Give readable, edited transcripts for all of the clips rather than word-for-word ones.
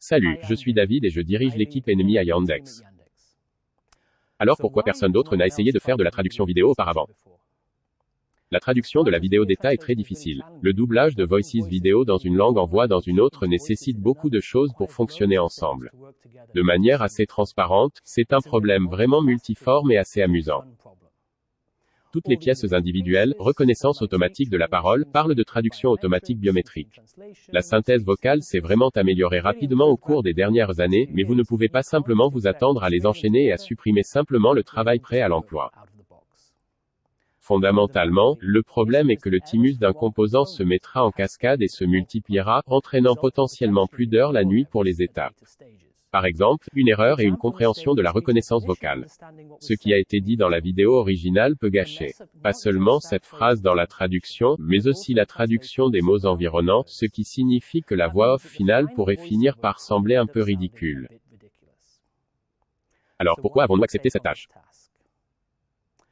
Salut, je suis David et je dirige l'équipe Enemy à Yandex. Alors pourquoi personne d'autre n'a essayé de faire de la traduction vidéo auparavant? La traduction de la vidéo d'état est très difficile. Le doublage de voices vidéo dans une langue en voix dans une autre nécessite beaucoup de choses pour fonctionner ensemble. De manière assez transparente, c'est un problème vraiment multiforme et assez amusant. Toutes les pièces individuelles, reconnaissance automatique de la parole, parlent de traduction automatique biométrique. La synthèse vocale s'est vraiment améliorée rapidement au cours des dernières années, mais vous ne pouvez pas simplement vous attendre à les enchaîner et à supprimer simplement le travail prêt à l'emploi. Fondamentalement, le problème est que le thymus d'un composant se mettra en cascade et se multipliera, entraînant potentiellement plus d'heures la nuit pour les étapes. Par exemple, une erreur et une compréhension de la reconnaissance vocale. Ce qui a été dit dans la vidéo originale peut gâcher pas seulement cette phrase dans la traduction, mais aussi la traduction des mots environnants, ce qui signifie que la voix off finale pourrait finir par sembler un peu ridicule. Alors pourquoi avons-nous accepté cette tâche?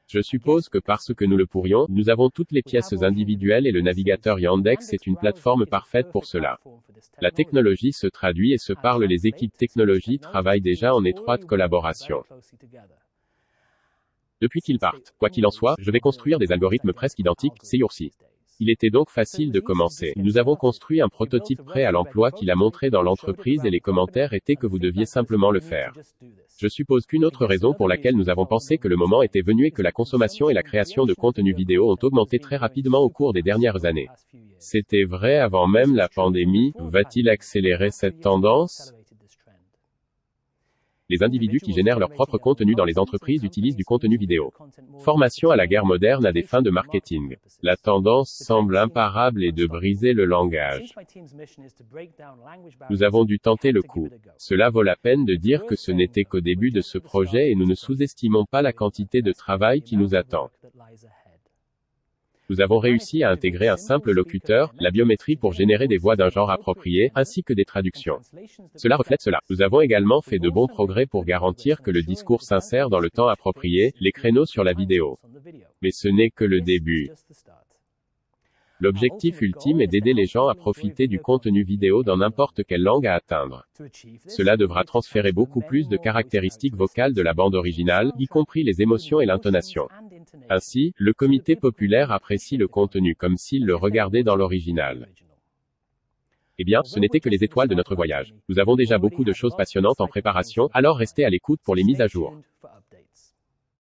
Je suppose que parce que nous le pourrions, nous avons toutes les pièces individuelles et le navigateur Yandex est une plateforme parfaite pour cela. La technologie se traduit et se parle, les équipes technologie travaillent déjà en étroite collaboration. Depuis qu'ils partent, quoi qu'il en soit, je vais construire des algorithmes presque identiques, ces jours-ci. Il était donc facile de commencer. Nous avons construit un prototype prêt à l'emploi qu'il a montré dans l'entreprise et les commentaires étaient que vous deviez simplement le faire. Je suppose qu'une autre raison pour laquelle nous avons pensé que le moment était venu est que la consommation et la création de contenu vidéo ont augmenté très rapidement au cours des dernières années. C'était vrai avant même la pandémie, va-t-il accélérer cette tendance? Les individus qui génèrent leur propre contenu dans les entreprises utilisent du contenu vidéo. Formation à la guerre moderne à des fins de marketing. La tendance semble imparable et de briser le langage. Nous avons dû tenter le coup. Cela vaut la peine de dire que ce n'était qu'au début de ce projet et nous ne sous-estimons pas la quantité de travail qui nous attend. Nous avons réussi à intégrer un simple locuteur, la biométrie pour générer des voix d'un genre approprié, ainsi que des traductions. Cela reflète cela. Nous avons également fait de bons progrès pour garantir que le discours s'insère dans le temps approprié, les créneaux sur la vidéo. Mais ce n'est que le début. L'objectif ultime est d'aider les gens à profiter du contenu vidéo dans n'importe quelle langue à atteindre. Cela devra transférer beaucoup plus de caractéristiques vocales de la bande originale, y compris les émotions et l'intonation. Ainsi, le comité populaire apprécie le contenu comme s'il le regardait dans l'original. Eh bien, ce n'était que les étoiles de notre voyage. Nous avons déjà beaucoup de choses passionnantes en préparation, alors restez à l'écoute pour les mises à jour.